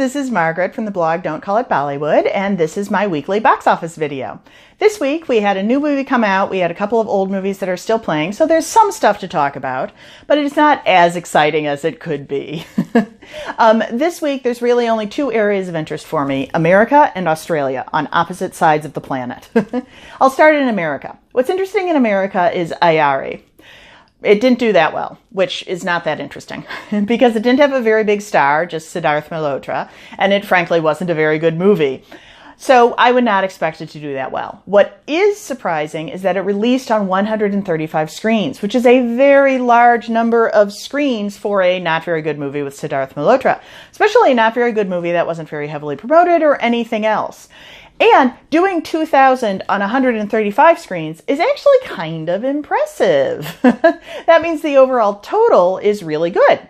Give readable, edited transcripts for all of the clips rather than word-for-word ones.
this is Margaret from the blog Don't Call It Bollywood, and this is my weekly box office video. This week we had a new movie come out, we had a couple of old movies that are still playing, so there's some stuff to talk about, but it's not as exciting as it could be. This week there's really only two areas of interest for me, America and Australia, on opposite sides of the planet. I'll start in America. What's interesting in America is Aiyaary. It didn't do that well, which is not that interesting, because it didn't have a very big star, just Siddharth Malhotra, and it frankly wasn't a very good movie. So I would not expect it to do that well. What is surprising is that it released on 135 screens, which is a very large number of screens for a not very good movie with Siddharth Malhotra, especially a not very good movie that wasn't very heavily promoted or anything else. And doing 2,000 on 135 screens is actually kind of impressive. That means the overall total is really good.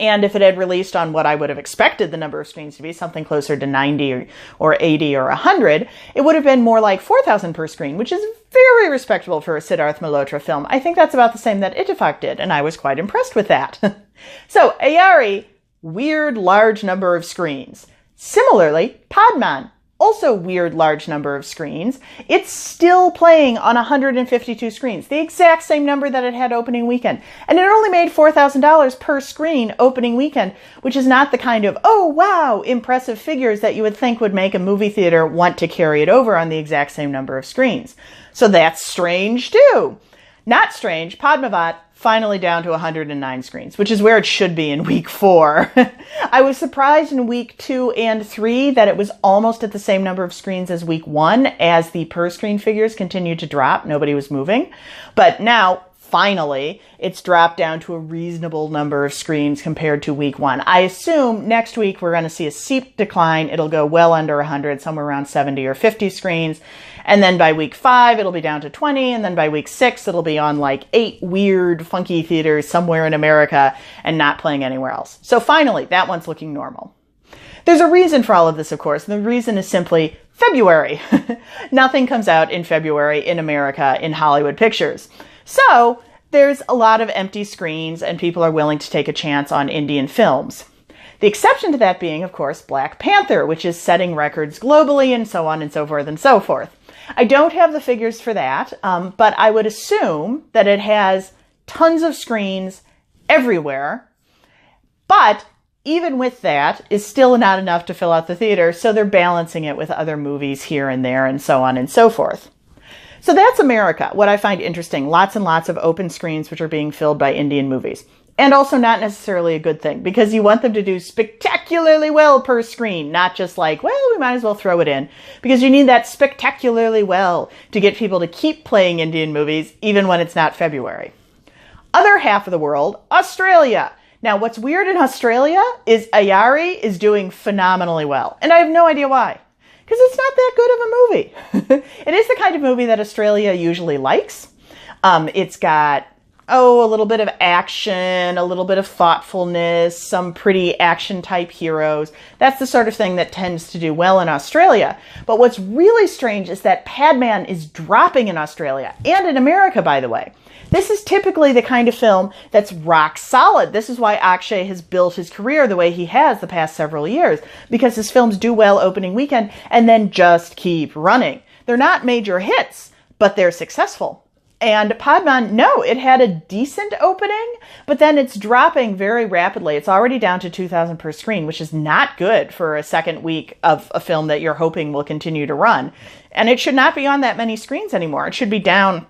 And if it had released on what I would have expected the number of screens to be, something closer to 90 or 80 or 100, it would have been more like 4,000 per screen, which is very respectable for a Siddharth Malhotra film. I think that's about the same that Ittifaq did, and I was quite impressed with that. So, Aiyaary, weird large number of screens. Similarly, Padman, also weird large number of screens. It's still playing on 152 screens, the exact same number that it had opening weekend. And it only made $4,000 per screen opening weekend, which is not the kind of, oh wow, impressive figures that you would think would make a movie theater want to carry it over on the exact same number of screens. So that's strange too. Not strange, Padmavat finally down to 109 screens, which is where it should be in week 4. I was surprised in week 2 and 3 that it was almost at the same number of screens as week 1 as the per screen figures continued to drop. Nobody was moving. But now, finally, it's dropped down to a reasonable number of screens compared to week 1. I assume next week we're going to see a steep decline. It'll go well under 100, somewhere around 70 or 50 screens. And then by week 5, it'll be down to 20. And then by week 6, it'll be on like 8 weird, funky theaters somewhere in America and not playing anywhere else. So finally, that one's looking normal. There's a reason for all of this, of course. And the reason is simply February. Nothing comes out in February in America in Hollywood pictures. So there's a lot of empty screens and people are willing to take a chance on Indian films. The exception to that being, of course, Black Panther, which is setting records globally and so on and so forth and so forth. I don't have the figures for that, but I would assume that it has tons of screens everywhere. But even with that, it's still not enough to fill out the theater, so they're balancing it with other movies here and there and so on and so forth. So that's America, what I find interesting. Lots and lots of open screens which are being filled by Indian movies. And also not necessarily a good thing, because you want them to do spectacularly well per screen, not just like, well, we might as well throw it in. Because you need that spectacularly well to get people to keep playing Indian movies, even when it's not February. Other half of the world, Australia. Now, what's weird in Australia is Aiyaary is doing phenomenally well. And I have no idea why. Because it's not that good of a movie. It is the kind of movie that Australia usually likes. It's got, a little bit of action, a little bit of thoughtfulness, some pretty action-type heroes. That's the sort of thing that tends to do well in Australia. But what's really strange is that Padman is dropping in Australia, and in America, by the way. This is typically the kind of film that's rock solid. This is why Akshay has built his career the way he has the past several years, because his films do well opening weekend and then just keep running. They're not major hits, but they're successful. And Padman, no, it had a decent opening, but then it's dropping very rapidly. It's already down to 2,000 per screen, which is not good for a second week of a film that you're hoping will continue to run. And it should not be on that many screens anymore. It should be down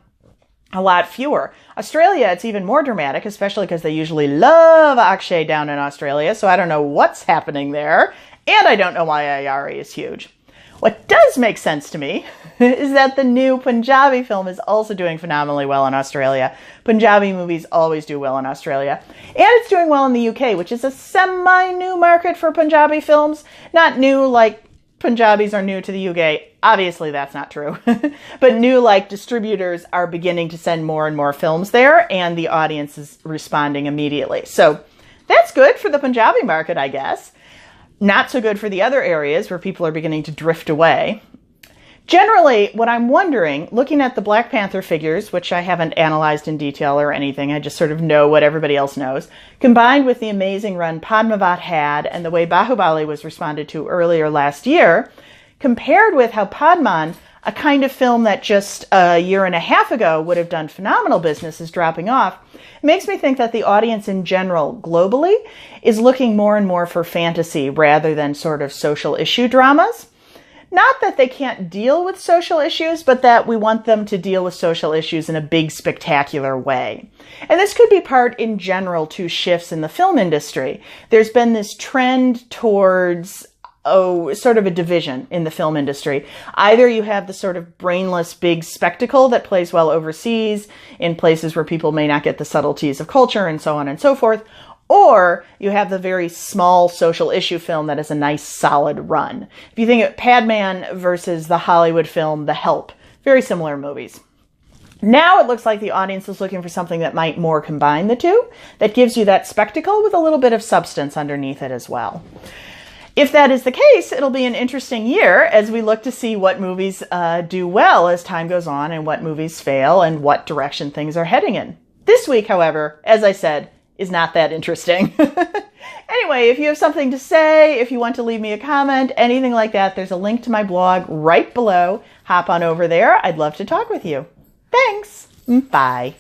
a lot fewer. Australia, it's even more dramatic, especially because they usually love Akshay down in Australia, so I don't know what's happening there, and I don't know why Aiyaary is huge. What does make sense to me is that the new Punjabi film is also doing phenomenally well in Australia. Punjabi movies always do well in Australia. And it's doing well in the UK, which is a semi-new market for Punjabi films. Not new like Punjabis are new to the UK. Obviously, that's not true. But new like distributors are beginning to send more and more films there, and the audience is responding immediately. So that's good for the Punjabi market, I guess. Not so good for the other areas where people are beginning to drift away. Generally, what I'm wondering, looking at the Black Panther figures, which I haven't analyzed in detail or anything, I just sort of know what everybody else knows, combined with the amazing run Padmavat had and the way Bahubali was responded to earlier last year, compared with how Padman, a kind of film that just a year and a half ago would have done phenomenal business, is dropping off, it makes me think that the audience in general, globally, is looking more and more for fantasy rather than sort of social issue dramas. Not that they can't deal with social issues, but that we want them to deal with social issues in a big, spectacular way. And this could be part, in general, to shifts in the film industry. There's been this trend towards sort of a division in the film industry. Either you have the sort of brainless big spectacle that plays well overseas in places where people may not get the subtleties of culture and so on and so forth, or you have the very small social issue film that has a nice solid run. If you think of Padman versus the Hollywood film The Help, very similar movies. Now it looks like the audience is looking for something that might more combine the two, that gives you that spectacle with a little bit of substance underneath it as well. If that is the case, it'll be an interesting year as we look to see what movies do well as time goes on and what movies fail and what direction things are heading in. This week, however, as I said, is not that interesting. Anyway, if you have something to say, if you want to leave me a comment, anything like that, there's a link to my blog right below. Hop on over there. I'd love to talk with you. Thanks. Bye.